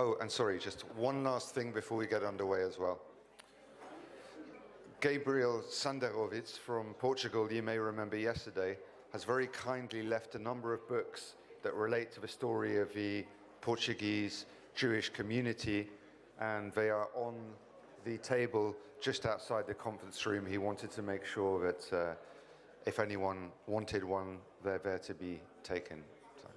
Oh, and sorry, just one last thing before we get underway as well. Gabriel Sanderovic from Portugal, you may remember yesterday, has very kindly left a number of books that relate to the story of the Portuguese Jewish community, and they are on the table just outside the conference room. He wanted to make sure that if anyone wanted one, they're there to be taken. So.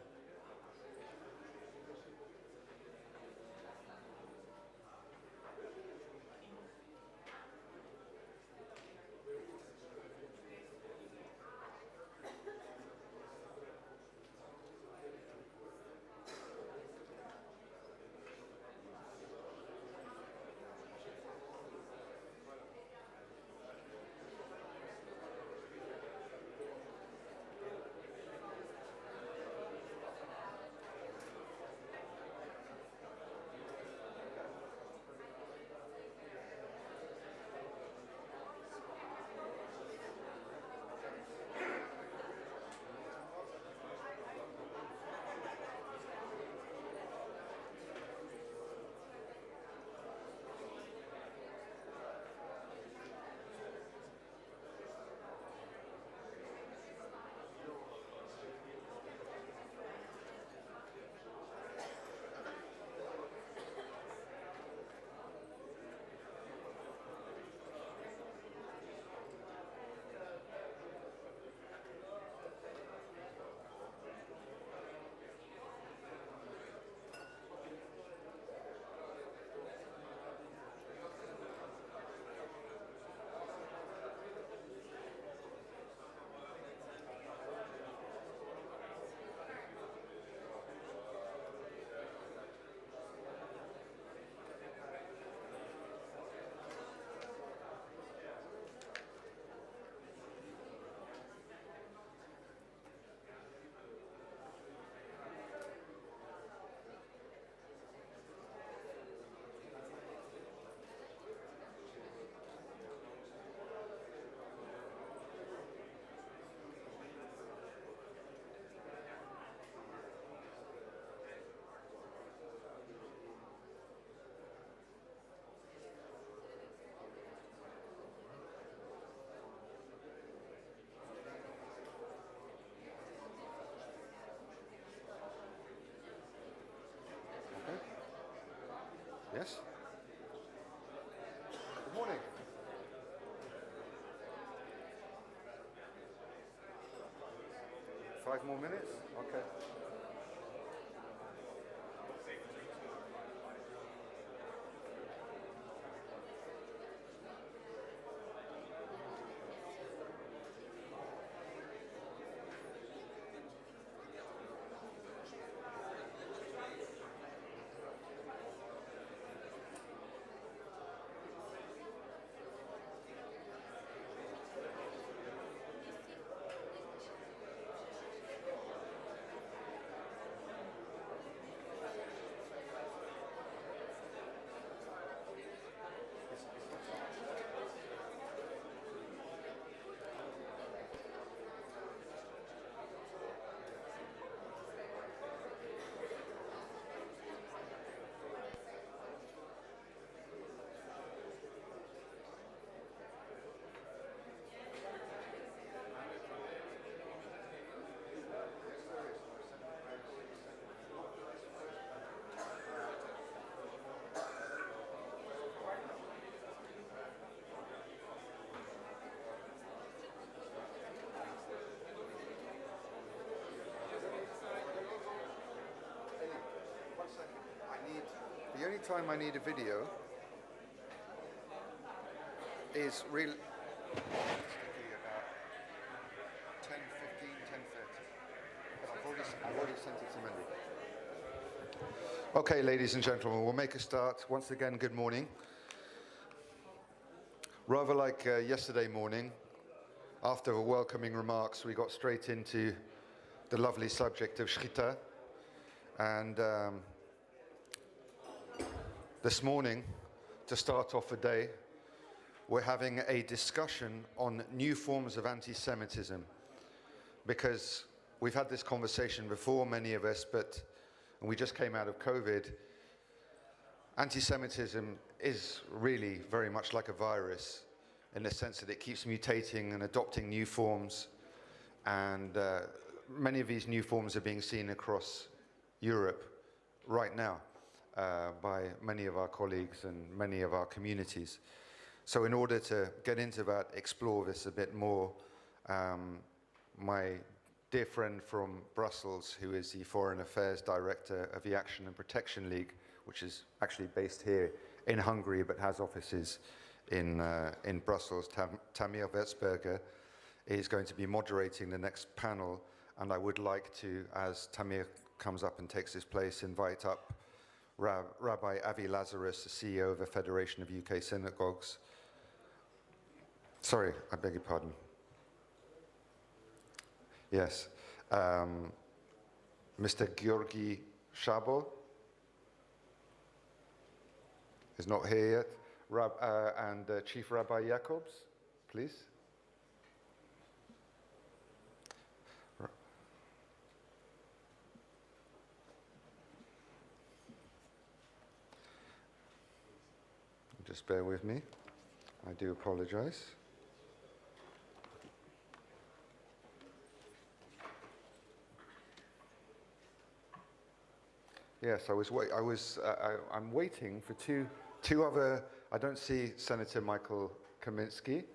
Yes? Good morning. Five more minutes? Okay. The only time I need a video is really about 10:15, 10:30. I've already sent it to Mindy. Okay, ladies and gentlemen, we'll make a start. Once again, good morning. Rather like yesterday morning, after the welcoming remarks, we got straight into the lovely subject of Shrita. And this morning, to start off the day, we're having a discussion on new forms of anti-Semitism, because we've had this conversation before, many of us, but we just came out of COVID. Anti-Semitism is really very much like a virus in the sense that it keeps mutating and adopting new forms, and many of these new forms are being seen across Europe right now by many of our colleagues and many of our communities. So in order to get into that, explore this a bit more, my dear friend from Brussels, who is the Foreign Affairs Director of the Action and Protection League, which is actually based here in Hungary but has offices in Brussels, Tamir Wetzberger, is going to be moderating the next panel, and I would like to, as Tamir comes up and takes his place, invite up Rabbi Avi Lazarus, the CEO of the Federation of UK Synagogues. Sorry, I beg your pardon. Yes. Mr. Georgi Shabo is not here yet. And Chief Rabbi Jacobs, please. Just bear with me. I do apologize. Yes, I'm waiting for two other. I don't see Senator Michael Kaminsky,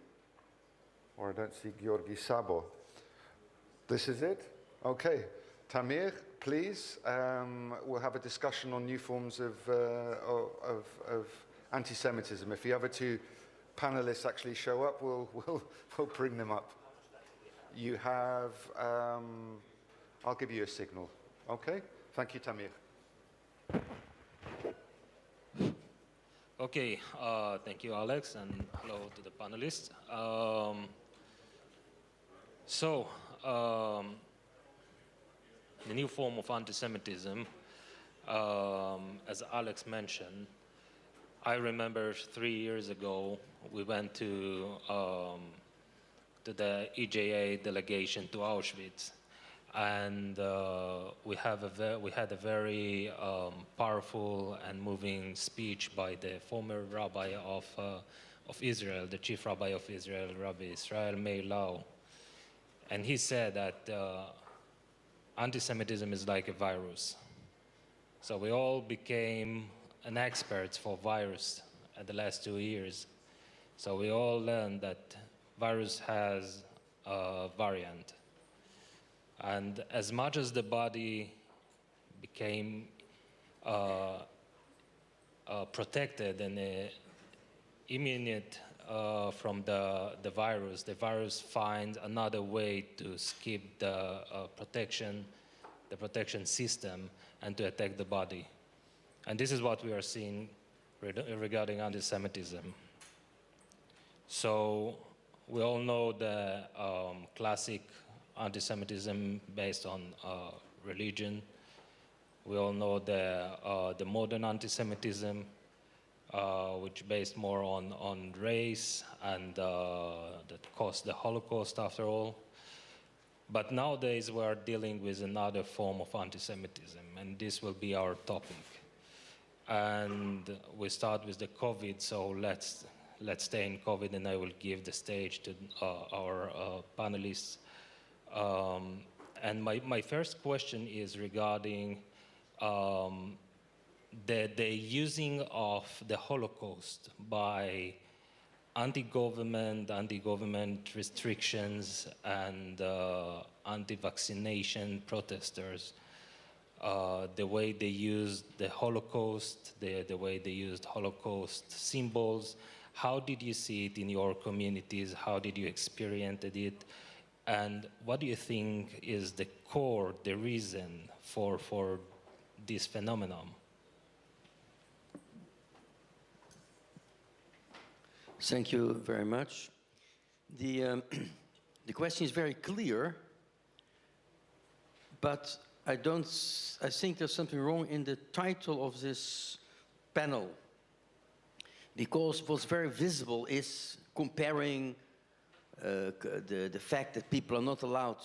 or I don't see Georgi Sabo. This is it? Okay. Tamir, please. We'll have a discussion on new forms of anti-Semitism. If the other two panelists actually show up, we'll bring them up. You have. I'll give you a signal. Okay. Thank you, Tamir. Okay, thank you, Alex, and hello to the panelists. The new form of anti-Semitism, as Alex mentioned, I remember 3 years ago we went to the EJA delegation to Auschwitz, and we had a very powerful and moving speech by the former rabbi of Israel, the chief rabbi of Israel, Rabbi Israel Meir Lau. And he said that anti-Semitism is like a virus. So we all became an experts for virus at the last 2 years. So we all learned that virus has a variant. And as much as the body became protected and immune from the virus finds another way to skip the protection system and to attack the body. And this is what we are seeing regarding anti-Semitism. So we all know the classic anti-Semitism based on religion. We all know the modern anti-Semitism, which based more on race and that caused the Holocaust after all. But nowadays we are dealing with another form of anti-Semitism, and this will be our topic. And we start with the COVID, so let's stay in COVID, and I will give the stage to our panelists. And my first question is regarding the using of the Holocaust by anti-government restrictions and anti-vaccination protesters, the way they used the Holocaust, the way they used Holocaust symbols. How did you see it in your communities? How did you experience it? And what do you think is the core, the reason for this phenomenon? Thank you very much. The question is very clear, but I think there's something wrong in the title of this panel, because what's very visible is comparing the fact that people are not allowed,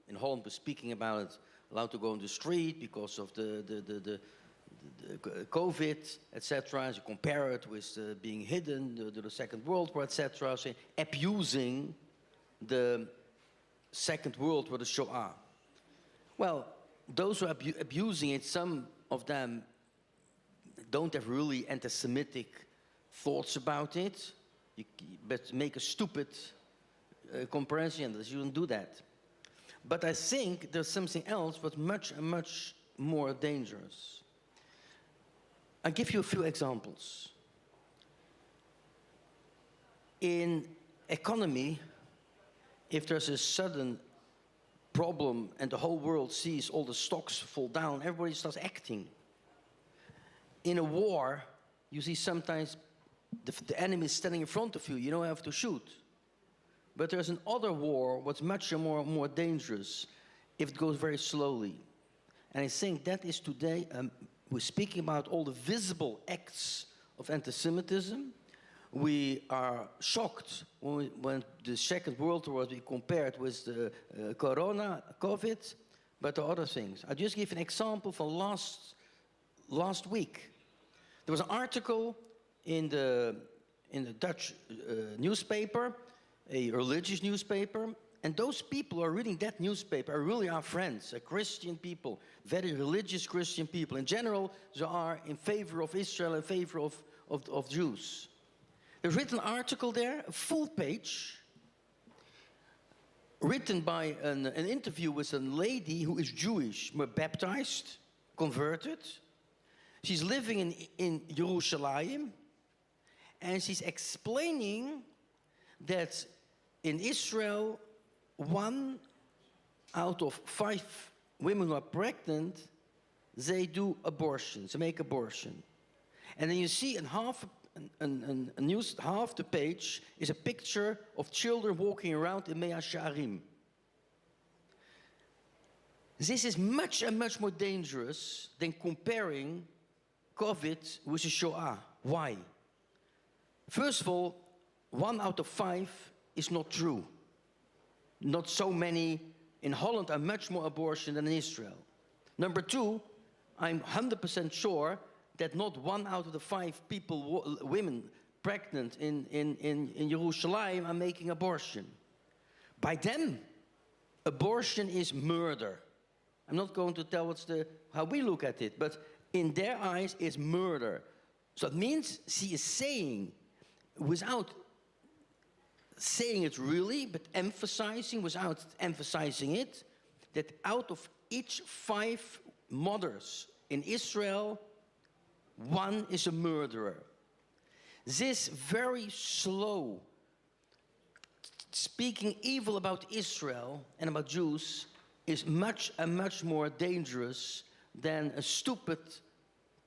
in Holland we're speaking about it, allowed to go on the street because of the COVID, etc., as you compare it with being hidden, the Second World War, etc., so abusing the Second World War, the Shoah. Well, those who are abusing it, some of them don't have really anti-Semitic thoughts about it, but make a stupid comparison. You shouldn't do that. But I think there's something else but much, much more dangerous. I'll give you a few examples. In economy, if there's a sudden problem and the whole world sees all the stocks fall down, everybody starts acting. In a war, you see sometimes the enemy is standing in front of you, you don't have to shoot. But there's another war, what's much more dangerous, if it goes very slowly. And I think that is today, we're speaking about all the visible acts of anti-Semitism. We are shocked when the Second World War was compared with the COVID, but the other things. I'll just give an example from last week. There was an article in the Dutch newspaper, a religious newspaper, and those people who are reading that newspaper are really our friends, Christian people, very religious Christian people. In general, they are in favor of Israel, in favor of Jews. There's written an article there, a full page, written by an interview with a lady who is Jewish, baptized, converted. She's living in Jerusalem, and she's explaining that in Israel, 1 out of 5 women who are pregnant, they do abortions, they make abortion. And then you see in half the page is a picture of children walking around in Mea Shearim. This is much and much more dangerous than comparing COVID with the Shoah. Why? First of all, 1 out of 5 is not true. Not so many in Holland are much more abortion than in Israel. Number 2, I'm 100% sure that not 1 out of the 5 people, women pregnant in Jerusalem are making abortion. By them, abortion is murder. I'm not going to tell how we look at it, but in their eyes, it's murder. So it means she is saying, without saying it really, but emphasizing, without emphasizing it, that out of each 5 mothers in Israel, 1 is a murderer. This very slow speaking evil about Israel and about Jews is much and much more dangerous than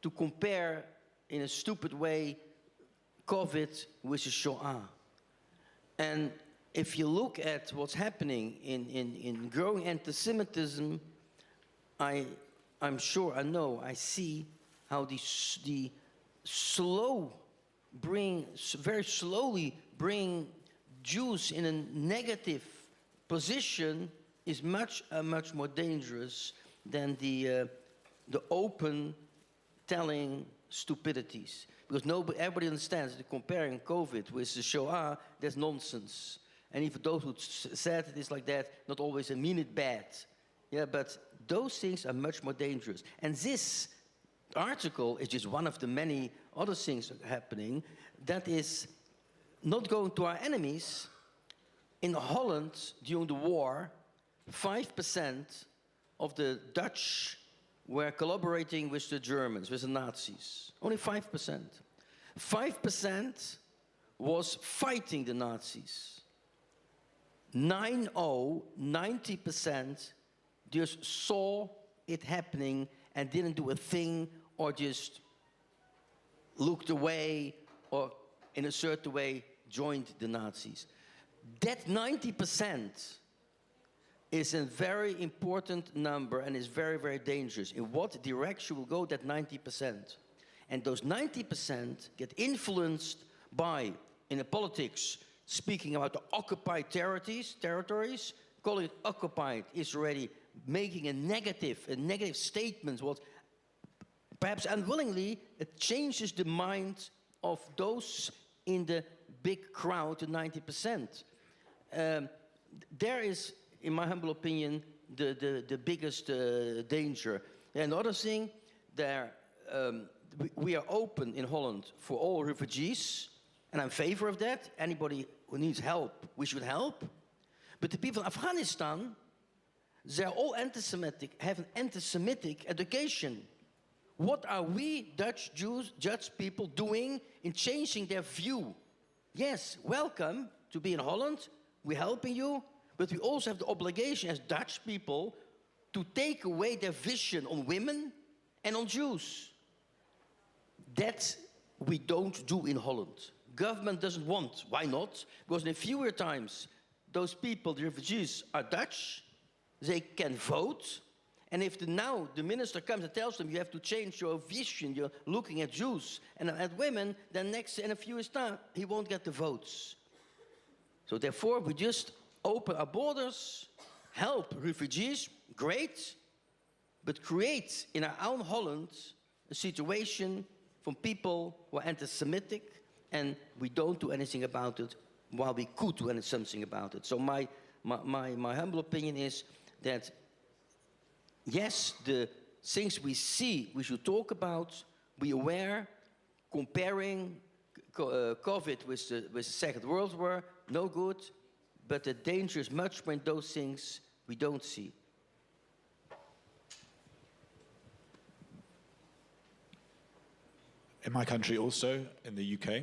to compare in a stupid way COVID with the Shoah. And if you look at what's happening in growing anti-Semitism, I'm sure, I know, I see how the very slowly bring Jews in a negative position is much more dangerous than the open telling stupidities. Because everybody understands that comparing COVID with the Shoah, that's nonsense. And even those who said it is like that, not always mean it bad. Yeah, but those things are much more dangerous. And this article is just one of the many other things happening that is not going to our enemies. In Holland, during the war, 5% of the Dutch were collaborating with the Germans, with the Nazis. Only 5%. 5% was fighting the Nazis. 90% just saw it happening and didn't do a thing or just looked away or in a certain way joined the Nazis. That 90% is a very important number and is very, very dangerous. In what direction will go that 90%? And those 90% get influenced by, in the politics, speaking about the occupied territories, calling it occupied is already making a negative statement, what perhaps unwillingly, it changes the mind of those in the big crowd, the 90%. There is, in my humble opinion, the biggest danger. And the other thing, we are open in Holland for all refugees, and I'm in favor of that. Anybody who needs help, we should help. But the people in Afghanistan, they're all anti-Semitic, have an anti-Semitic education. What are we Dutch Jews, Dutch people doing in changing their view? Yes, welcome to be in Holland, we're helping you, but we also have the obligation as Dutch people to take away their vision on women and on Jews. That we don't do in Holland. Government doesn't want. Why not? Because in fewer times, those people, the refugees, are Dutch, they can vote, and if now the minister comes and tells them you have to change your vision, you're looking at Jews and at women, then next in a few years' time, he won't get the votes. So therefore, we just open our borders, help refugees, great, but create in our own Holland a situation from people who are anti-Semitic, and we don't do anything about it while we could do something about it. So my humble opinion is that yes, the things we see, we should talk about, be aware, comparing COVID with the Second World War, no good, but the danger is much when those things we don't see. In my country also, in the UK,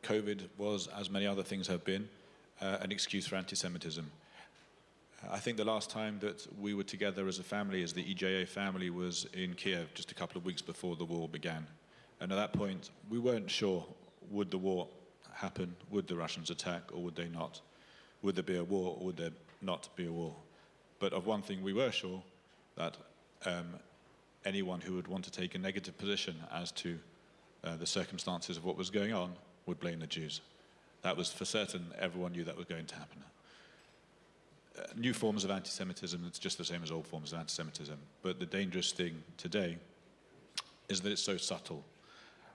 COVID was, as many other things have been, an excuse for anti-Semitism. I think the last time that we were together as a family, as the EJA family, was in Kiev just a couple of weeks before the war began. And at that point, we weren't sure, would the war happen? Would the Russians attack or would they not? Would there be a war or would there not be a war? But of one thing we were sure, that anyone who would want to take a negative position as to the circumstances of what was going on would blame the Jews. That was for certain. Everyone knew that was going to happen. New forms of anti-Semitism, it's just the same as old forms of anti-Semitism. But the dangerous thing today is that it's so subtle.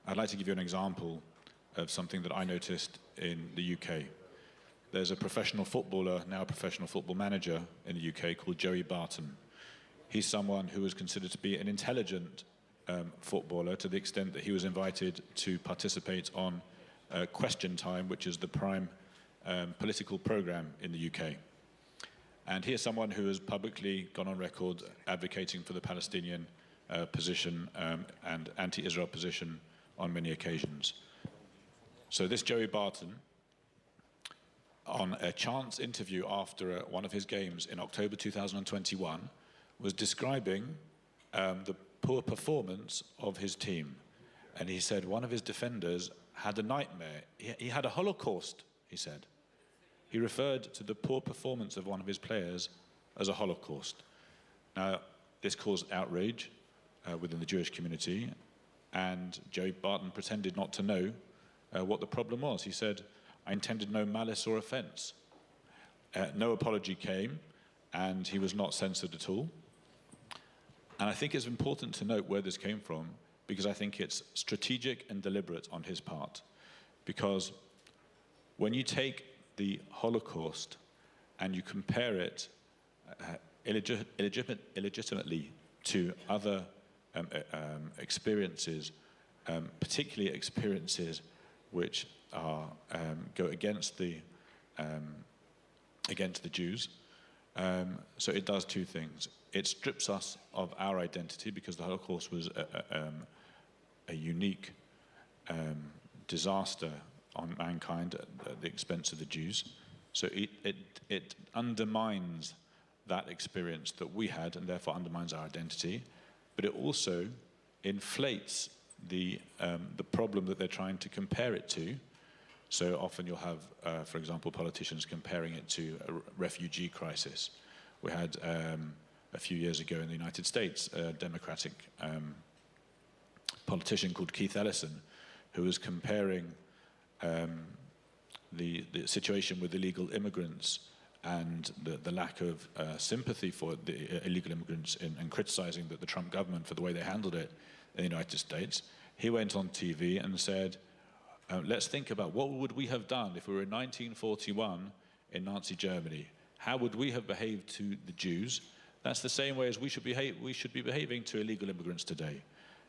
I'd like to give you an example of something that I noticed in the UK. There's a professional footballer, now a professional football manager in the UK called Joey Barton. He's someone who was considered to be an intelligent footballer to the extent that he was invited to participate on Question Time, which is the prime political program in the UK. And he is someone who has publicly gone on record advocating for the Palestinian position and anti-Israel position on many occasions. So this Joey Barton, on a chance interview after one of his games in October 2021, was describing the poor performance of his team. And he said one of his defenders had a nightmare. He had a Holocaust, he said. He referred to the poor performance of one of his players as a Holocaust. Now, this caused outrage within the Jewish community, and Joey Barton pretended not to know what the problem was. He said, "I intended no malice or offense." No apology came, and he was not censored at all. And I think it's important to note where this came from, because I think it's strategic and deliberate on his part. Because when you take the Holocaust and you compare it illegitimately to other experiences, particularly experiences which are, go against the Jews, so it does two things. It strips us of our identity, because the Holocaust was a unique disaster on mankind at the expense of the Jews. So it undermines that experience that we had, and therefore undermines our identity. But it also inflates the problem that they're trying to compare it to. So often you'll have, for example, politicians comparing it to a refugee crisis. We had a few years ago in the United States a Democratic politician called Keith Ellison, who was comparing the situation with illegal immigrants and the lack of sympathy for the illegal immigrants and criticizing the Trump government for the way they handled it. in the United States. He went on TV and said, let's think about what would we have done if we were in 1941 in Nazi Germany. How would we have behaved to the Jews? That's the same way as we should be behaving to illegal immigrants today.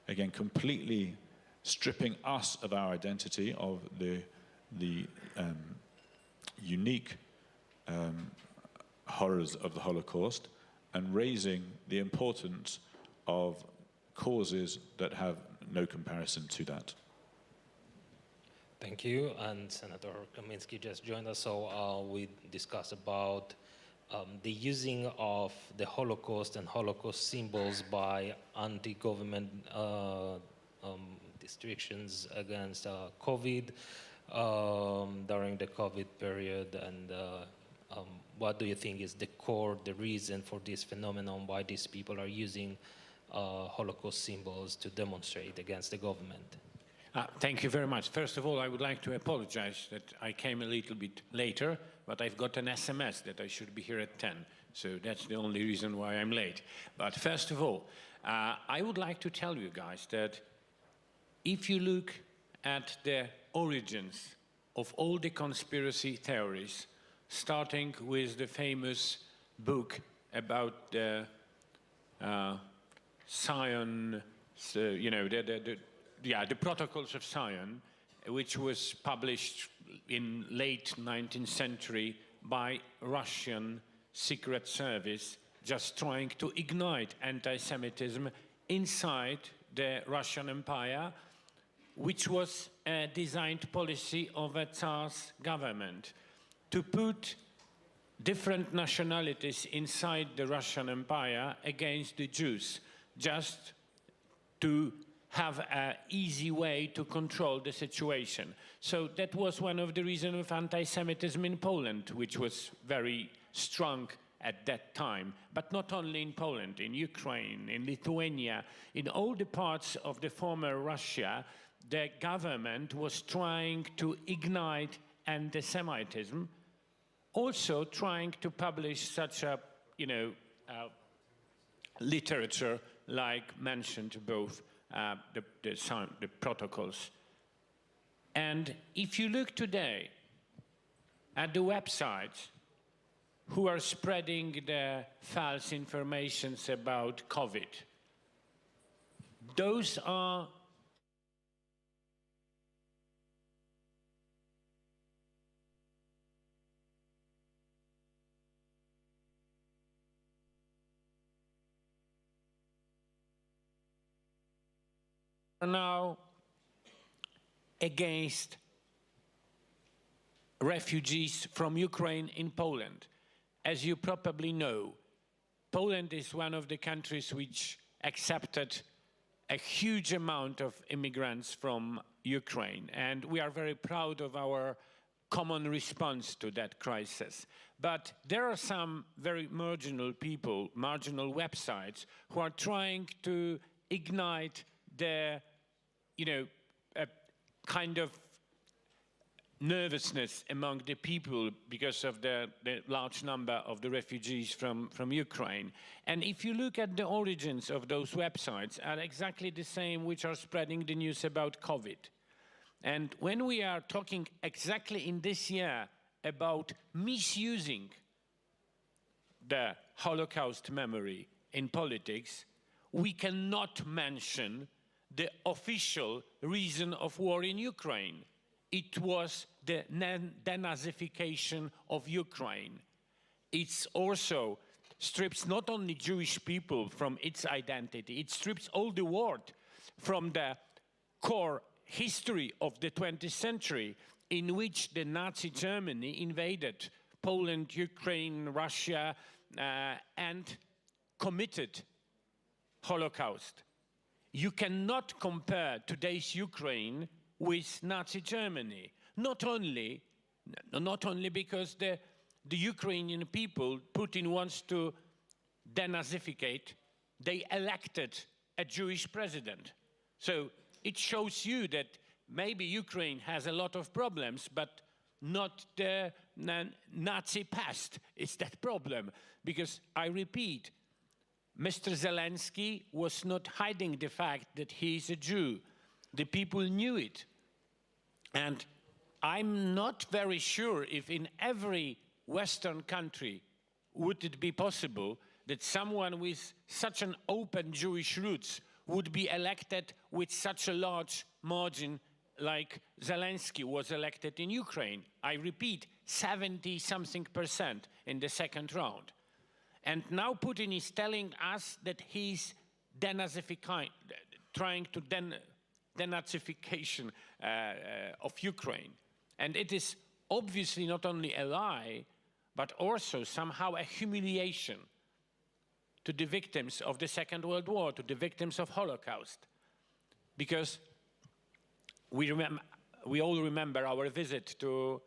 Again, completely stripping us of our identity, of the unique horrors of the Holocaust, and raising the importance of causes that have no comparison to that. Thank you. And Senator Kaminsky just joined us, so we discussed about the using of the Holocaust and Holocaust symbols by anti-government restrictions against COVID during the COVID period, and what do you think is the reason for this phenomenon, why these people are using Holocaust symbols to demonstrate against the government? Thank you very much. First of all, I would like to apologize that I came a little bit later, but I've got an SMS that I should be here at 10, so that's the only reason why I'm late. But first of all, I would like to tell you guys that if you look at the origins of all the conspiracy theories, starting with the famous book about the Zion, the Protocols of Zion, which was published in late 19th century by Russian secret service, just trying to ignite anti-Semitism inside the Russian Empire, which was a designed policy of a Tsar's government to put different nationalities inside the Russian Empire against the Jews, just to have an easy way to control the situation. So that was one of the reasons of anti-Semitism in Poland, which was very strong at that time. But not only in Poland, in Ukraine, in Lithuania, in all the parts of the former Russia, the government was trying to ignite anti-Semitism, also trying to publish such a, literature like mentioned both the protocols. And if you look today at the websites who are spreading the false informations about COVID, those are now against refugees from Ukraine in Poland. As you probably know, Poland is one of the countries which accepted a huge amount of immigrants from Ukraine, and we are very proud of our common response to that crisis. But there are some very marginal people, marginal websites, who are trying to ignite the a kind of nervousness among the people because of the large number of the refugees from Ukraine. And if you look at the origins of those websites, are exactly the same which are spreading the news about COVID. And when we are talking exactly in this year about misusing the Holocaust memory in politics, we cannot mention the official reason of war in Ukraine. It was the denazification of Ukraine. It also strips not only Jewish people from its identity, it strips all the world from the core history of the 20th century, in which the Nazi Germany invaded Poland, Ukraine, Russia, and committed Holocaust. You cannot compare today's Ukraine with Nazi Germany. Not only because the Ukrainian people, Putin wants to denazificate, they elected a Jewish president. So it shows you that maybe Ukraine has a lot of problems, but not the Nazi past is that problem. Because I repeat, Mr. Zelensky was not hiding the fact that he is a Jew. The people knew it. And I'm not very sure if in every Western country would it be possible that someone with such an open Jewish roots would be elected with such a large margin like Zelensky was elected in Ukraine. I repeat, 70-something% in the second round. And now Putin is telling us that he's trying to denazification of Ukraine. And it is obviously not only a lie, but also somehow a humiliation to the victims of the Second World War, to the victims of Holocaust. Because we all remember our visit to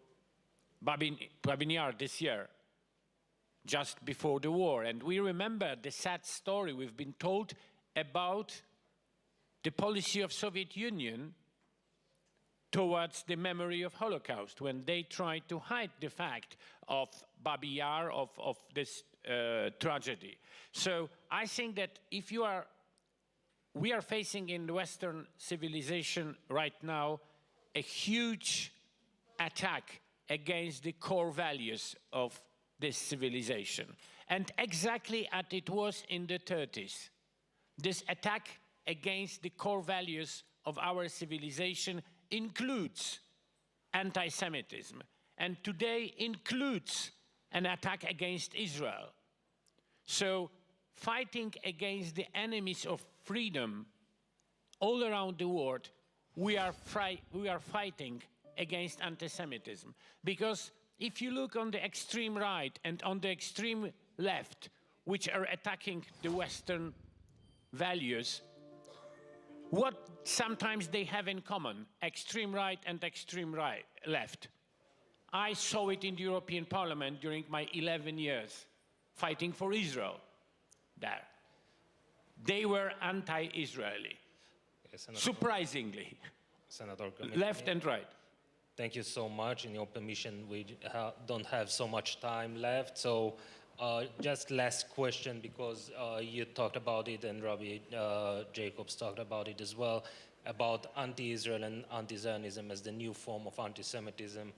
Babin Yar this year, just before the war. And we remember the sad story we've been told about the policy of Soviet Union towards the memory of Holocaust, when they tried to hide the fact of Babi Yar, of this tragedy. So I think that we are facing in Western civilization right now a huge attack against the core values of this civilization. And exactly as it was in the 30s, this attack against the core values of our civilization includes anti-Semitism, and today includes an attack against Israel. So fighting against the enemies of freedom all around the world, we are fighting against anti-Semitism. Because if you look on the extreme right and on the extreme left, which are attacking the Western values, what sometimes they have in common, extreme right and extreme left. I saw it in the European Parliament during my 11 years fighting for Israel there. They were anti-Israeli, surprisingly, Senator left and right. Thank you so much. In your permission, we don't have so much time left. So just last question, because you talked about it and Rabbi Jacobs talked about it as well, about anti-Israel and anti-Zionism as the new form of anti-Semitism.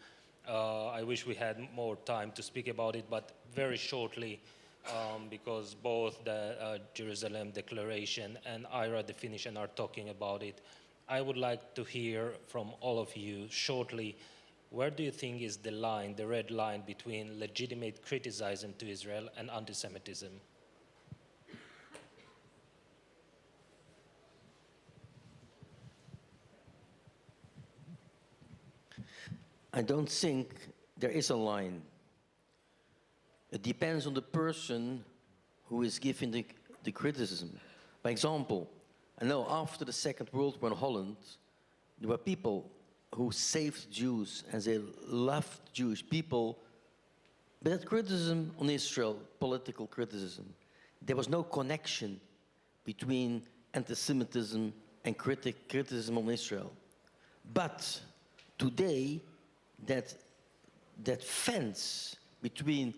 I wish we had more time to speak about it, but very shortly, because both the Jerusalem Declaration and IRA definition are talking about it. I would like to hear from all of you shortly, where do you think is the line, the red line between legitimate criticism to Israel and anti-Semitism? I don't think there is a line. It depends on the person who is giving the criticism. For example, I know after the Second World War in Holland, there were people who saved Jews and they loved Jewish people, but that criticism on Israel, political criticism, there was no connection between anti-Semitism and criticism on Israel. But today, that fence between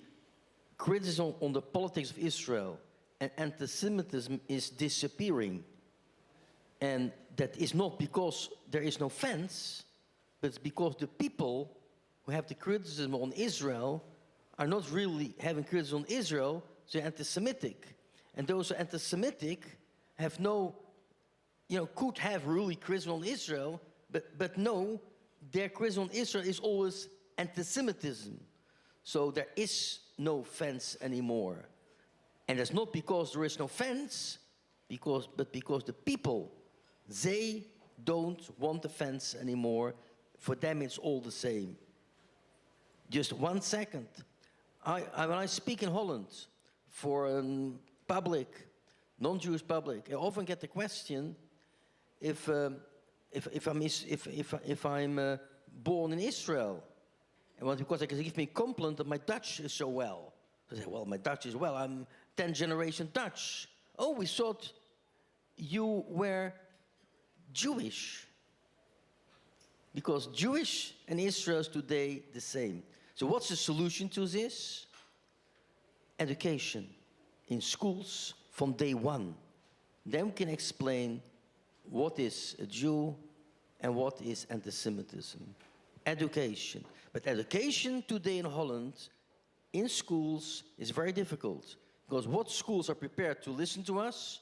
criticism on the politics of Israel and anti-Semitism is disappearing. And that is not because there is no fence, but it's because the people who have the criticism on Israel are not really having criticism on Israel, they're anti-Semitic. And those who are anti-Semitic have no, could have really criticism on Israel, but no, their criticism on Israel is always anti-Semitism. So there is no fence anymore. And that's not because there is no fence, but because the people, they don't want the fence anymore. For them, it's all the same. Just 1 second. When I speak in Holland for a public, non-Jewish public, I often get the question if I'm born in Israel, and because they can give me a compliment that my Dutch is so well. I say, well, my Dutch is well. I'm 10th generation Dutch. Oh, we thought you were Jewish. Because Jewish and Israel is today the same. So what's the solution to this? Education in schools, from day one. Then we can explain what is a Jew and what is anti-Semitism. Education. But education today in Holland, in schools, is very difficult. Because what schools are prepared to listen to us?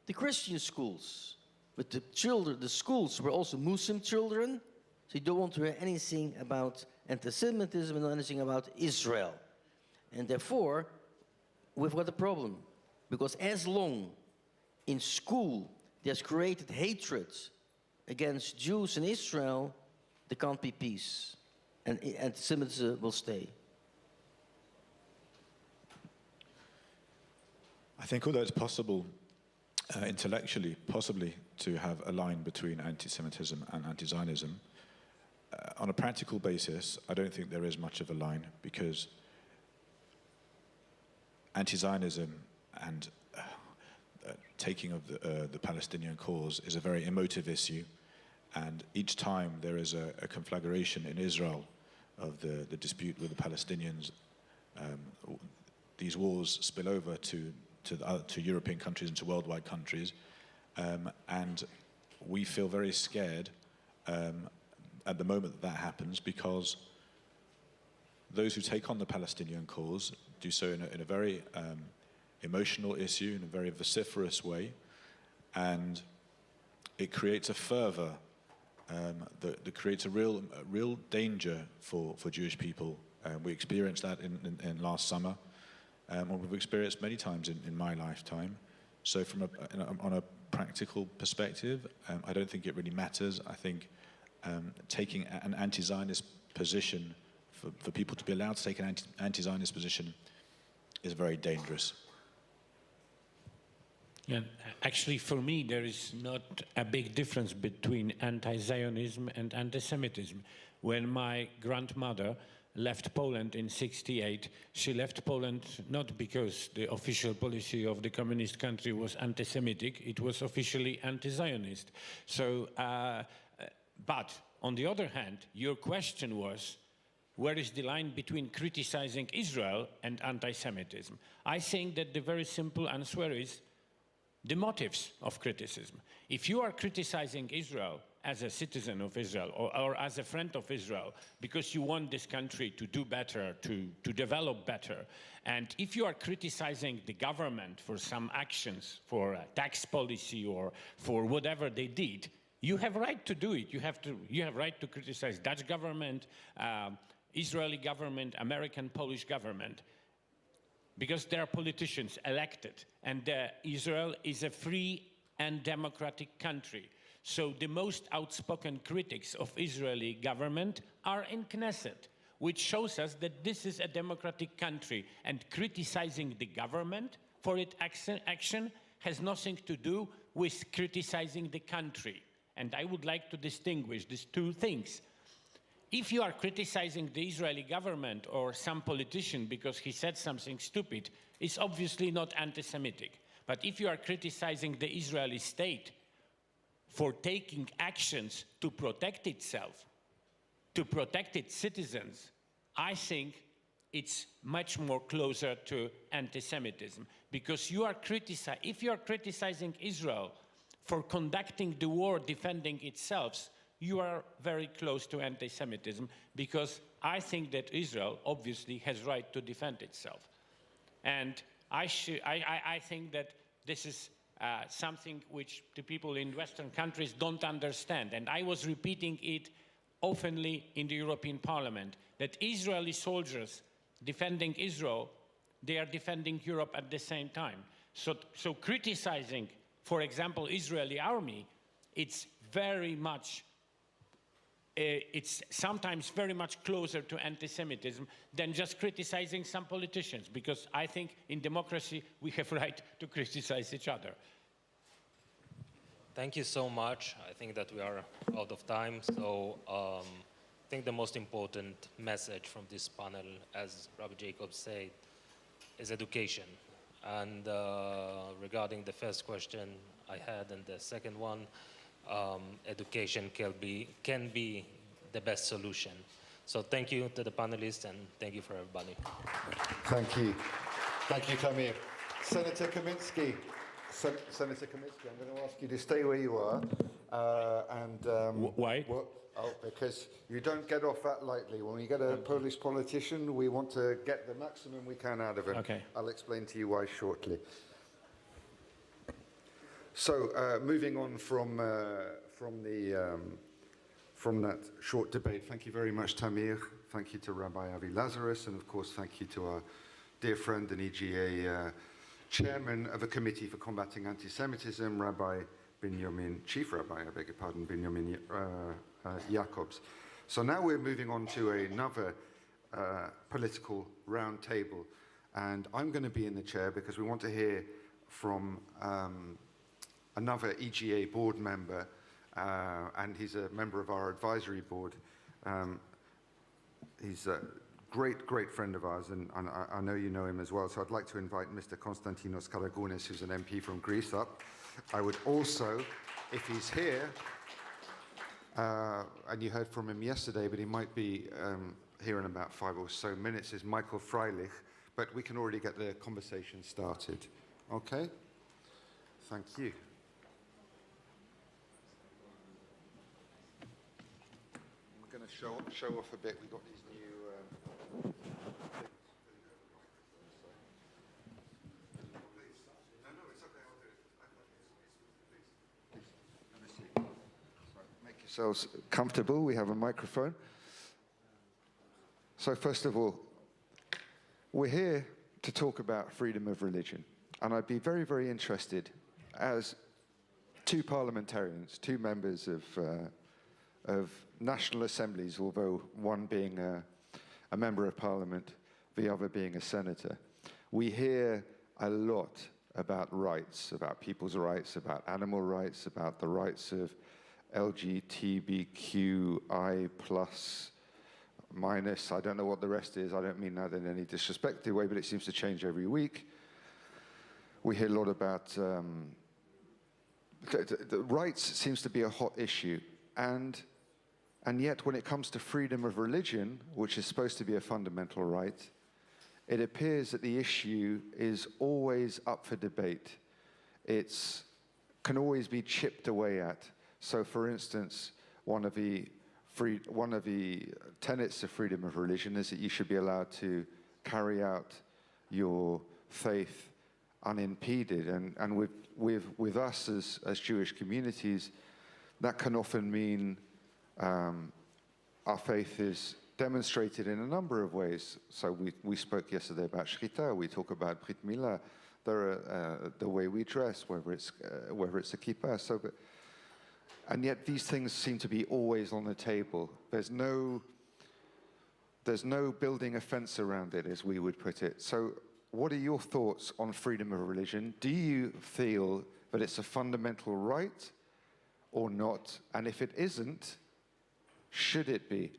The Christian schools. But the children, the schools were also Muslim children, so you don't want to hear anything about anti-Semitism and anything about Israel. And therefore, we've got a problem. Because as long in school there's created hatred against Jews in Israel, there can't be peace. And anti-Semitism will stay. I think although it's possible intellectually, possibly, to have a line between anti-Semitism and anti-Zionism, on a practical basis, I don't think there is much of a line, because anti-Zionism and taking of the Palestinian cause is a very emotive issue, and each time there is a conflagration in Israel of the dispute with the Palestinians, these wars spill over to European countries and to worldwide countries, and we feel very scared at the moment that happens, because those who take on the Palestinian cause do so in a very emotional issue, in a very vociferous way, and it creates a fervor that creates a real danger for Jewish people. We experienced that in last summer, and we've experienced many times in my lifetime. So on a practical perspective, I don't think it really matters. I think taking an anti-Zionist position, for people to be allowed to take an anti-Zionist position, is very dangerous. Yeah, actually, for me, there is not a big difference between anti-Zionism and anti-Semitism. When my grandmother left Poland in '68, she left Poland not because the official policy of the communist country was anti-Semitic, it was officially anti-Zionist. So, but on the other hand, your question was, where is the line between criticizing Israel and anti-Semitism? I think that the very simple answer is the motives of criticism. If you are criticizing Israel as a citizen of Israel or as a friend of Israel because you want this country to do better, to develop better, and if you are criticizing the government for some actions, for a tax policy or for whatever they did, you have right to do it. You have right to criticize Dutch government, Israeli government, American, Polish government, because they are politicians elected, and Israel is a free and democratic country. So the most outspoken critics of Israeli government are in Knesset, which shows us that this is a democratic country, and criticizing the government for its action has nothing to do with criticizing the country. And I would like to distinguish these two things. If you are criticizing the Israeli government or some politician because he said something stupid, it's obviously not anti-Semitic. But if you are criticizing the Israeli state for taking actions to protect itself, to protect its citizens, I think it's much more closer to anti-Semitism. Because if you are criticizing Israel for conducting the war defending itself, you are very close to anti-Semitism, because I think that Israel obviously has right to defend itself. And I think that this is something which the people in Western countries don't understand. And I was repeating it oftenly in the European Parliament, that Israeli soldiers defending Israel, they are defending Europe at the same time. So criticizing, for example, Israeli army, it's sometimes very much closer to anti-Semitism than just criticizing some politicians, because I think in democracy we have right to criticize each other. Thank you so much. I think that we are out of time, so I think the most important message from this panel, as Rabbi Jacob said, is education. And regarding the first question I had and the second one, education can be the best solution. So thank you to the panelists, and thank you for everybody. Thank you. Thank you, Tamir. Senator Kaminsky. Senator Kaminsky, I'm going to ask you to stay where you are. Why? Because you don't get off that lightly. When we get a Polish politician, we want to get the maximum we can out of him. Okay. I'll explain to you why shortly. So, moving on from that short debate, thank you very much, Tamir. Thank you to Rabbi Avi Lazarus, and of course, thank you to our dear friend and EGA chairman of a committee for combating anti-Semitism, Chief Rabbi, I beg your pardon, Binyamin Jacobs. So now we're moving on to another political round table, and I'm going to be in the chair because we want to hear from another EGA board member, and he's a member of our advisory board. He's a great friend of ours, and I know you know him as well, so I'd like to invite Mr. Konstantinos Karagounis, who's an MP from Greece, up. I would also, if he's here, and you heard from him yesterday, but he might be here in about 5 or so minutes, is Michael Freilich, but we can already get the conversation started. Okay? Thank you. I'm going to show off a bit. We've got these new... Make yourselves comfortable. We have a microphone. So first of all, we're here to talk about freedom of religion. And I'd be very, very interested, as two parliamentarians, two members of national assemblies, although one being a member of parliament, the other being a senator. We hear a lot about rights, about people's rights, about animal rights, about the rights of LGBTQI plus, minus, I don't know what the rest is, I don't mean that in any disrespectful way, but it seems to change every week. We hear a lot about, the rights seems to be a hot issue, and yet when it comes to freedom of religion, which is supposed to be a fundamental right, it appears that the issue is always up for debate. It can always be chipped away at. So for instance, one of the tenets of freedom of religion is that you should be allowed to carry out your faith unimpeded. And with us as Jewish communities, that can often mean our faith is demonstrated in a number of ways. So we spoke yesterday about Shechita, we talk about Brit Milah, the way we dress, whether it's a kippah. And yet these things seem to be always on the table. There's no building a fence around it, as we would put it. So what are your thoughts on freedom of religion? Do you feel that it's a fundamental right or not? And if it isn't, should it be?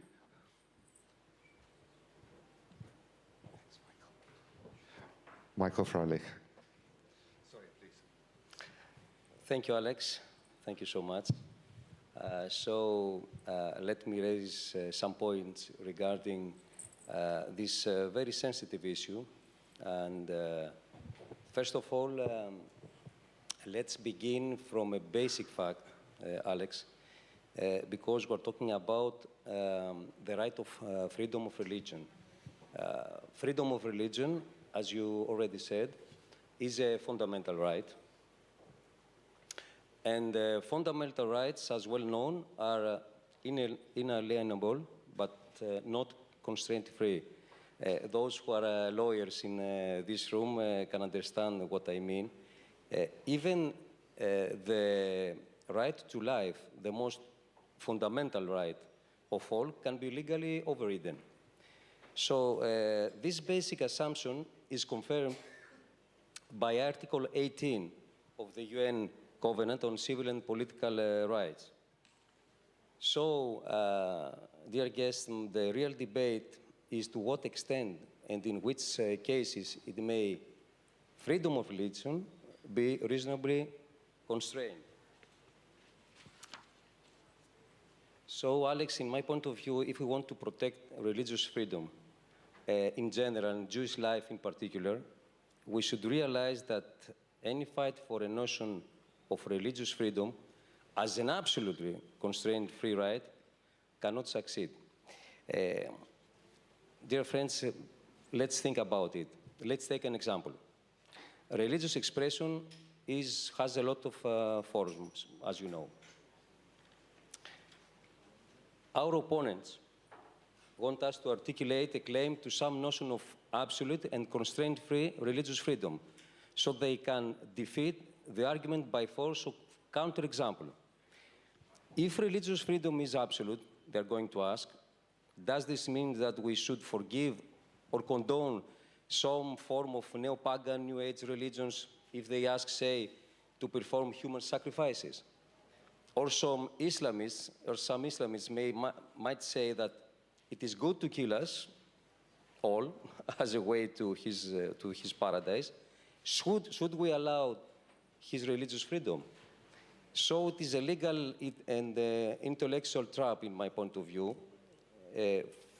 Michael Freilich. Sorry, please. Thank you, Alex. Thank you so much. Let me raise some points regarding this very sensitive issue. And first of all, let's begin from a basic fact, Alex, because we're talking about the right of freedom of religion. Freedom of religion, as you already said, is a fundamental right. And fundamental rights, as well known, are inalienable, but not constraint-free. Those who are lawyers in this room can understand what I mean. Even the right to life, the most fundamental right of all, can be legally overridden. So this basic assumption is confirmed by Article 18 of the UN Covenant on Civil and Political Rights. So, dear guests, the real debate is to what extent and in which cases it may freedom of religion be reasonably constrained. So, Alex, in my point of view, if we want to protect religious freedom in general and Jewish life in particular, we should realize that any fight for a notion of religious freedom as an absolutely constrained free right cannot succeed. Dear friends, let's think about it. Let's take an example. Religious expression has a lot of forms, as you know. Our opponents want us to articulate a claim to some notion of absolute and constraint-free religious freedom, so they can defeat the argument by force of counterexample. If religious freedom is absolute, they're going to ask, does this mean that we should forgive or condone some form of neo-pagan, New Age religions if they ask, say, to perform human sacrifices? Or some Islamists might say that it is good to kill us all as a way to his paradise. Should we allow his religious freedom? So it is a legal and intellectual trap, in my point of view.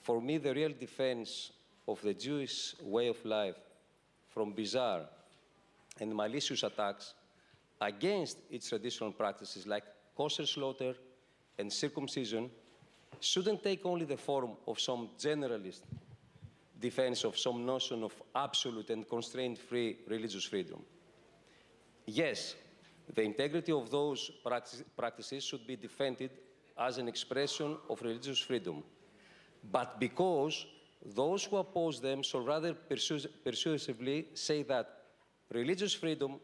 For me, the real defense of the Jewish way of life from bizarre and malicious attacks against its traditional practices like kosher slaughter and circumcision shouldn't take only the form of some generalist defense of some notion of absolute and constraint-free religious freedom. Yes, the integrity of those practices should be defended as an expression of religious freedom. But because those who oppose them so rather persuasively say that religious freedom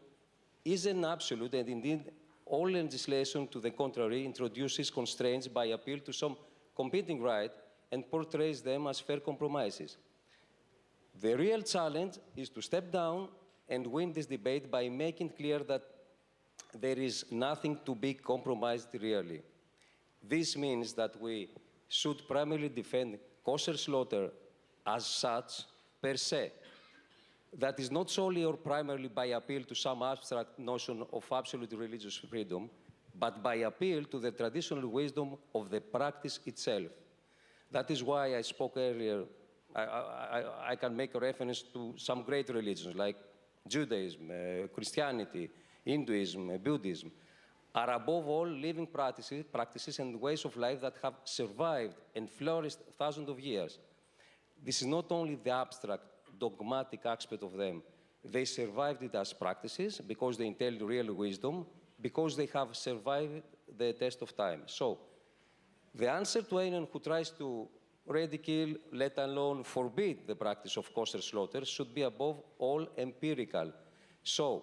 is an absolute, and indeed all legislation to the contrary introduces constraints by appeal to some competing right and portrays them as fair compromises. The real challenge is to step down and win this debate by making clear that there is nothing to be compromised really. This means that we should primarily defend kosher slaughter as such per se. That is not solely or primarily by appeal to some abstract notion of absolute religious freedom, but by appeal to the traditional wisdom of the practice itself. That is why I spoke earlier. I can make a reference to some great religions like Judaism, Christianity, Hinduism, Buddhism, are above all living practices and ways of life that have survived and flourished thousands of years. This is not only the abstract, dogmatic aspect of them. They survived it as practices because they entail real wisdom, because they have survived the test of time. So, the answer to anyone who tries to ridicule, let alone forbid the practice of kosher slaughter should be above all empirical. So,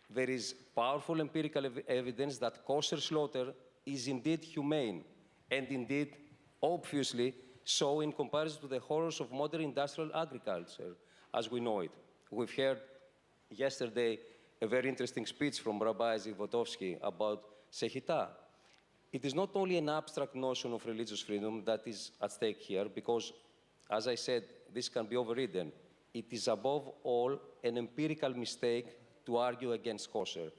there is powerful empirical evidence that kosher slaughter is indeed humane, and indeed, obviously, so in comparison to the horrors of modern industrial agriculture as we know it. We've heard yesterday a very interesting speech from Rabbi Zivotofsky about Sehita. It is not only an abstract notion of religious freedom that is at stake here, because, as I said, this can be overridden. It is above all an empirical mistake to argue against kosher,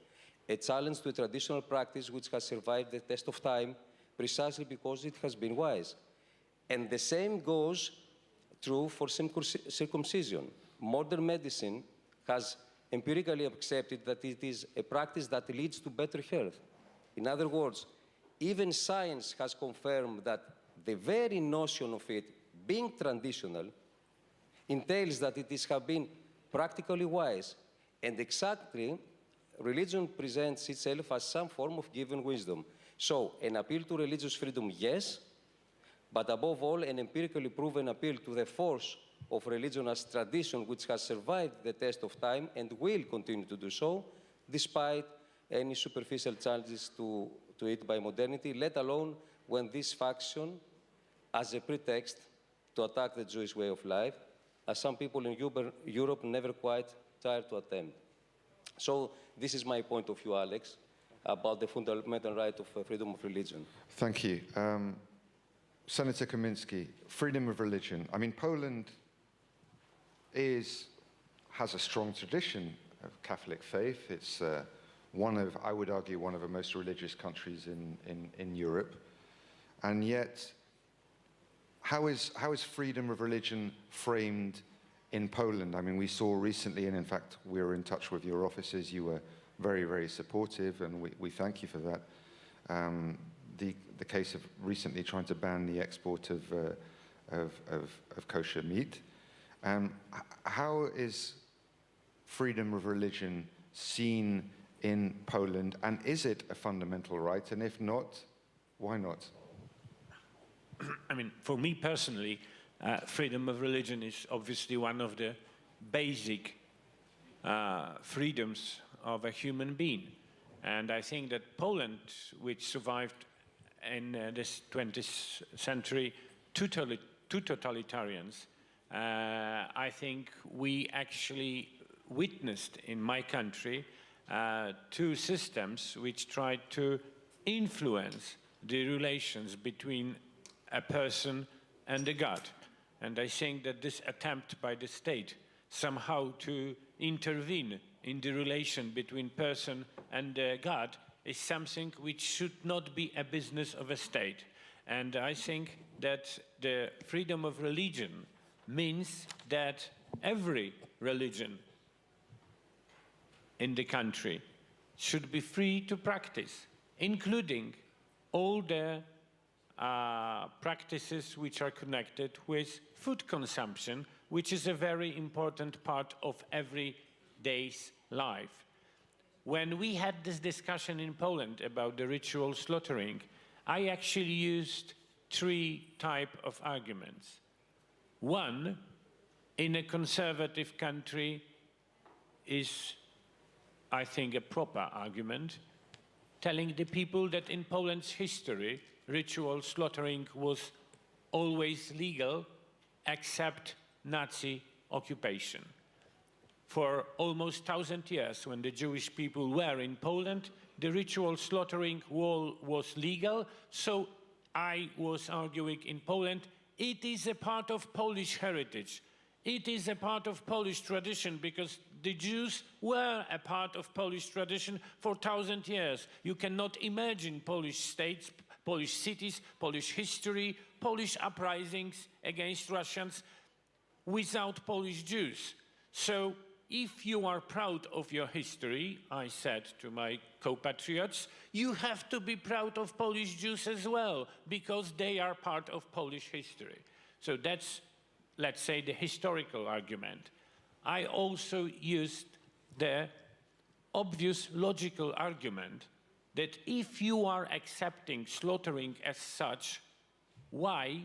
a challenge to a traditional practice which has survived the test of time precisely because it has been wise. And the same goes true for circumcision. Modern medicine has empirically accepted that it is a practice that leads to better health. In other words, even science has confirmed that the very notion of it being traditional entails that it has been practically wise. And exactly, religion presents itself as some form of given wisdom. So, an appeal to religious freedom, yes, but above all, an empirically proven appeal to the force of religion as tradition which has survived the test of time and will continue to do so, despite any superficial challenges to it by modernity, let alone when this faction as a pretext to attack the Jewish way of life, as some people in Europe never quite tried to attempt. So this is my point of view, Alex, about the fundamental right of freedom of religion. Thank you. Senator Kaminski, freedom of religion. I mean, Poland has a strong tradition of Catholic faith. It's I would argue, one of the most religious countries in Europe. And yet, how is freedom of religion framed in Poland. I mean, we saw recently, and in fact, we were in touch with your offices. You were very, very supportive, and we thank you for that. The case of recently trying to ban the export of kosher meat. How is freedom of religion seen in Poland, and is it a fundamental right? And if not, why not? I mean, for me personally, freedom of religion is obviously one of the basic freedoms of a human being. And I think that Poland, which survived in this 20th century two totalitarians, I think we actually witnessed in my country two systems which tried to influence the relations between a person and a God. And I think that this attempt by the state somehow to intervene in the relation between person and God is something which should not be a business of a state. And I think that the freedom of religion means that every religion in the country should be free to practice, including all the practices which are connected with food consumption, which is a very important part of every day's life. When we had this discussion in Poland about the ritual slaughtering, I actually used three types of arguments. One, in a conservative country, is, I think, a proper argument, telling the people that in Poland's history, ritual slaughtering was always legal, except Nazi occupation. For almost 1,000 years, when the Jewish people were in Poland, the ritual slaughtering was legal, so I was arguing in Poland, it is a part of Polish heritage. It is a part of Polish tradition, because the Jews were a part of Polish tradition for 1,000 years. You cannot imagine Polish states, Polish cities, Polish history, Polish uprisings against Russians without Polish Jews. So if you are proud of your history, I said to my compatriots, you have to be proud of Polish Jews as well, because they are part of Polish history. So that's, let's say, the historical argument. I also used the obvious logical argument that if you are accepting slaughtering as such, why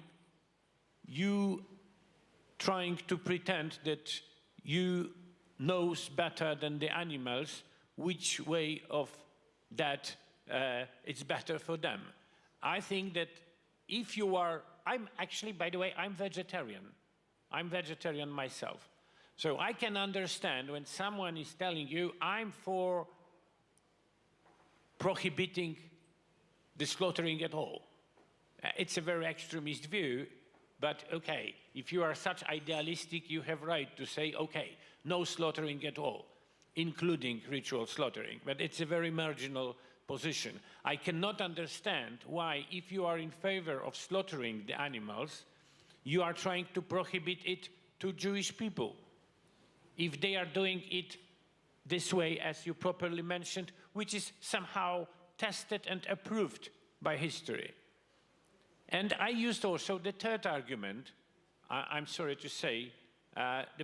you trying to pretend that you knows better than the animals which way of that it's better for them? I think that if you are, I'm actually, by the way, I'm vegetarian. I'm vegetarian myself. So I can understand when someone is telling you, I'm for prohibiting the slaughtering at all. It's a very extremist view, but okay, if you are such idealistic, you have right to say, okay, no slaughtering at all, including ritual slaughtering. But it's a very marginal position. I cannot understand why, if you are in favor of slaughtering the animals, you are trying to prohibit it to Jewish people. If they are doing it this way, as you properly mentioned, which is somehow tested and approved by history. And I used also the third argument. I'm sorry to say,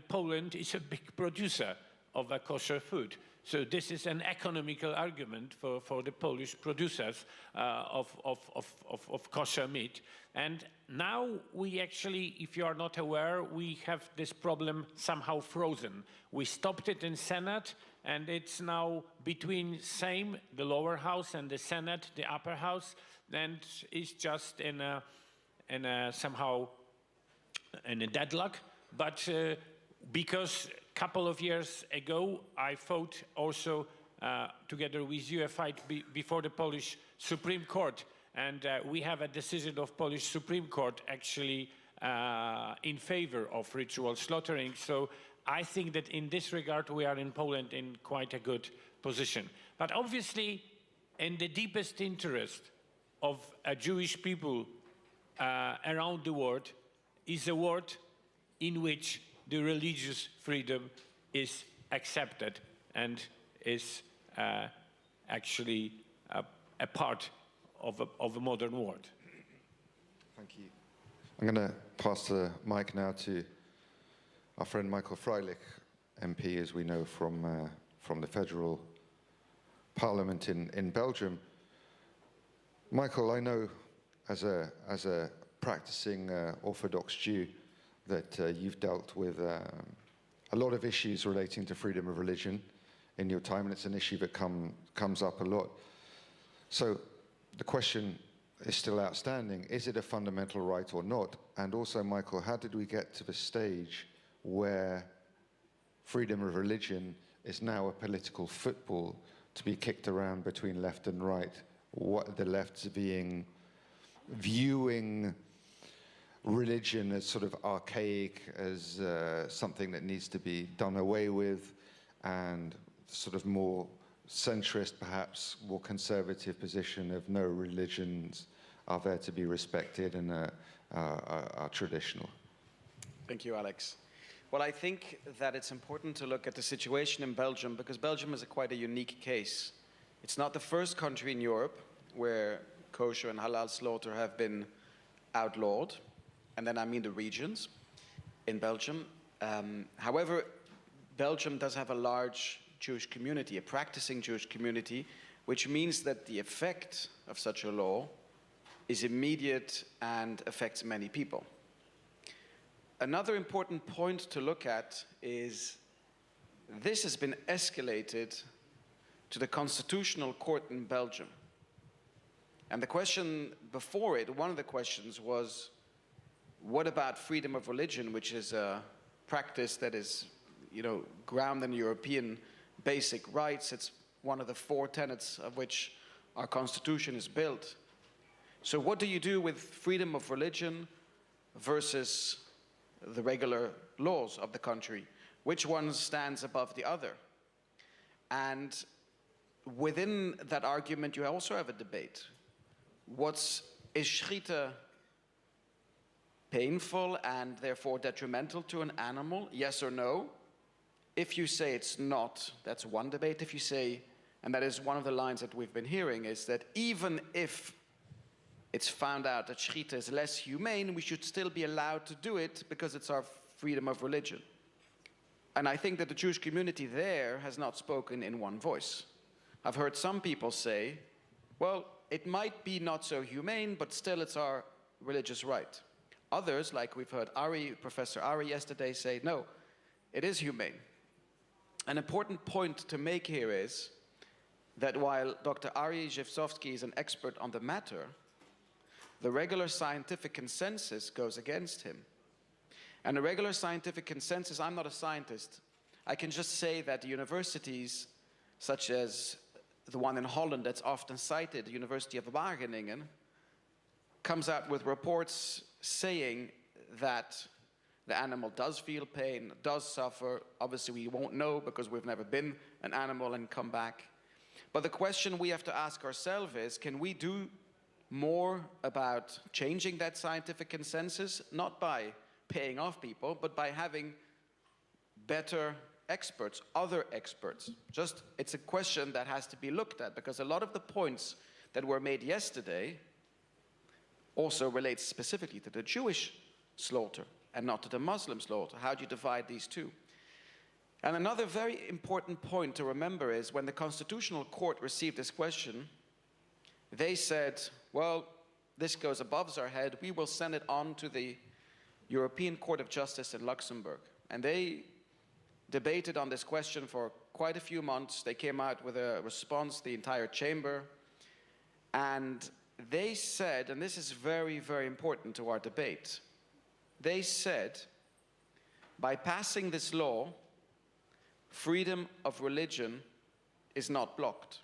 Poland is a big producer of a kosher food. So this is an economical argument for the Polish producers of kosher meat. And now we actually, if you are not aware, we have this problem somehow frozen. We stopped it in Senate, and it's now between Sejm, the lower house, and the Senate, the upper house, and it's just in a somehow in a deadlock. But because a couple of years ago, I fought also together with you a fight before the Polish Supreme Court, and we have a decision of Polish Supreme Court actually in favor of ritual slaughtering. So I think that in this regard, we are in Poland in quite a good position. But obviously, in the deepest interest of Jewish people around the world is a world in which the religious freedom is accepted and is actually a part of a modern world. Thank you. I'm going to pass the mic now to our friend Michael Freilich, MP, as we know from the federal parliament in Belgium. Michael, I know as a practicing Orthodox Jew that you've dealt with a lot of issues relating to freedom of religion in your time, and it's an issue that comes up a lot. So the question is still outstanding. Is it a fundamental right or not? And also, Michael, how did we get to the stage where freedom of religion is now a political football to be kicked around between left and right? What the left's viewing religion as sort of archaic, as something that needs to be done away with, and sort of more centrist, perhaps more conservative position of no religions are there to be respected and are traditional. Thank you, Alex. Well, I think that it's important to look at the situation in Belgium because Belgium is quite a unique case. It's not the first country in Europe where kosher and halal slaughter have been outlawed, and then I mean the regions in Belgium. However, Belgium does have a large Jewish community, a practicing Jewish community, which means that the effect of such a law is immediate and affects many people. Another important point to look at is this has been escalated to the Constitutional Court in Belgium. And the question before it, one of the questions was, what about freedom of religion, which is a practice that is, grounded in European basic rights. It's one of the 4 tenets of which our Constitution is built. So what do you do with freedom of religion versus the regular laws of the country? Which one stands above the other? And within that argument, you also have a debate. Is schieten painful and therefore detrimental to an animal? Yes or no? If you say it's not, that's one debate. If you say, and that is one of the lines that we've been hearing, is that even if it's found out that schieten is less humane, we should still be allowed to do it because it's our freedom of religion. And I think that the Jewish community there has not spoken in one voice. I've heard some people say, well, it might be not so humane, but still it's our religious right. Others, like we've heard Professor Ari yesterday say, no, it is humane. An important point to make here is that while Dr. Ari Zhivsovsky is an expert on the matter, the regular scientific consensus goes against him. And the regular scientific consensus, I'm not a scientist, I can just say that the universities, such as the one in Holland that's often cited, the University of Wageningen, comes out with reports saying that the animal does feel pain, does suffer. Obviously, we won't know because we've never been an animal and come back. But the question we have to ask ourselves is, can we do more about changing that scientific consensus, not by paying off people, but by having better experts, other experts? It's a question that has to be looked at, because a lot of the points that were made yesterday also relates specifically to the Jewish slaughter and not to the Muslim slaughter. How do you divide these two? And another very important point to remember is when the Constitutional Court received this question, they said, well, this goes above our head. We will send it on to the European Court of Justice in Luxembourg. And they debated on this question for quite a few months. They came out with a response, the entire chamber. And they said, and this is very, very important to our debate, they said, by passing this law, freedom of religion is not blocked.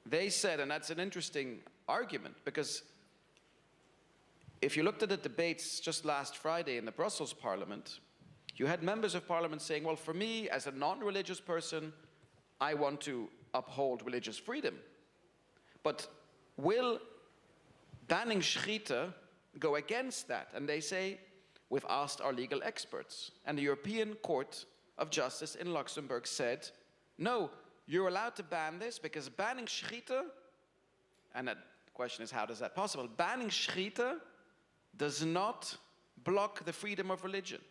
They said, and that's an interesting argument, because if you looked at the debates just last Friday in the Brussels Parliament, you had members of Parliament saying, well, for me, as a non-religious person, I want to uphold religious freedom. But will banning schieten go against that? And they say, we've asked our legal experts. And the European Court of Justice in Luxembourg said, no, you're allowed to ban this because banning schieten, and the question is, how does that possible? Banning schieten does not block the freedom of religion.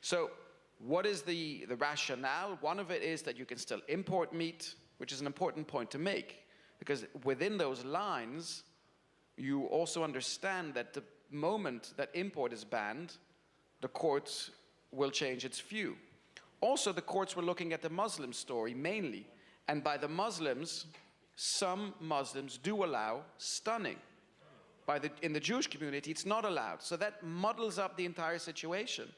So what is the rationale? One of it is that you can still import meat, which is an important point to make, because within those lines, you also understand that the moment that import is banned, the courts will change its view. Also, the courts were looking at the Muslim story mainly, and by the Muslims, some Muslims do allow stunning. In the Jewish community, it's not allowed. So that muddles up the entire situation.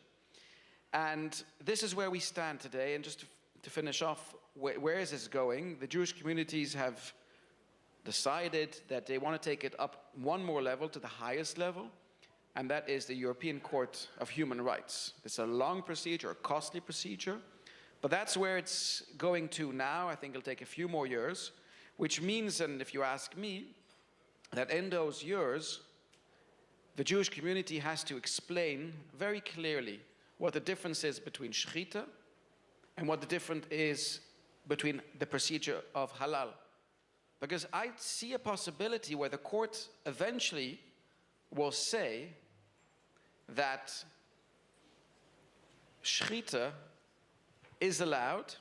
And this is where we stand today. And just to finish off, where is this going? The Jewish communities have decided that they want to take it up one more level to the highest level, and that is the European Court of Human Rights. It's a long procedure, a costly procedure, but that's where it's going to now. I think it'll take a few more years, which means, and if you ask me, that in those years, the Jewish community has to explain very clearly what the difference is between shechita and what the difference is between the procedure of halal. Because I see a possibility where the court eventually will say that shechita is allowed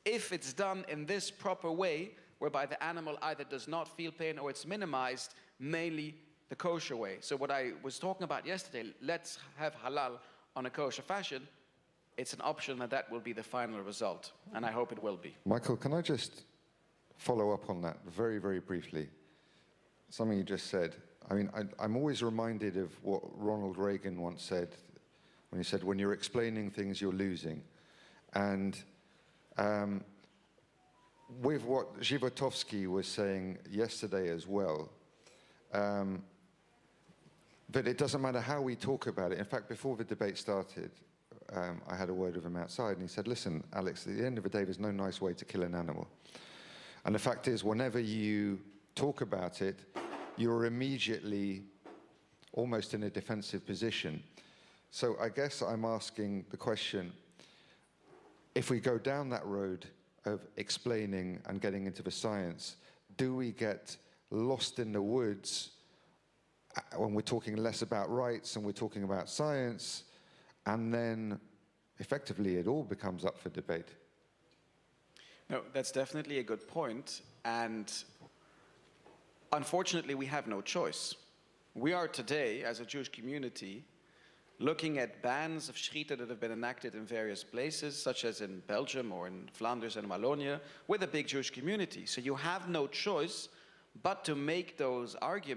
if it's done in this proper way, whereby the animal either does not feel pain or it's minimized, mainly the kosher way. So what I was talking about yesterday, let's have halal on a kosher fashion, it's an option that will be the final result, and I hope it will be. Michael, can I just follow up on that very, very briefly? Something you just said. I mean, I'm always reminded of what Ronald Reagan once said, when he said, when you're explaining things, you're losing. And with what Zhivotovsky was saying yesterday as well, that it doesn't matter how we talk about it. In fact, before the debate started, I had a word with him outside, and he said, listen, Alex, at the end of the day, there's no nice way to kill an animal. And the fact is, whenever you talk about it, you're immediately almost in a defensive position. So I guess I'm asking the question, if we go down that road of explaining and getting into the science, do we get lost in the woods when we're talking less about rights and we're talking about science, and then effectively it all becomes up for debate? No, that's definitely a good point, and unfortunately we have no choice. We are today, as a Jewish community, looking at bans of shechita that have been enacted in various places, such as in Belgium or in Flanders and Wallonia, with a big Jewish community. So you have no choice but to make those arguments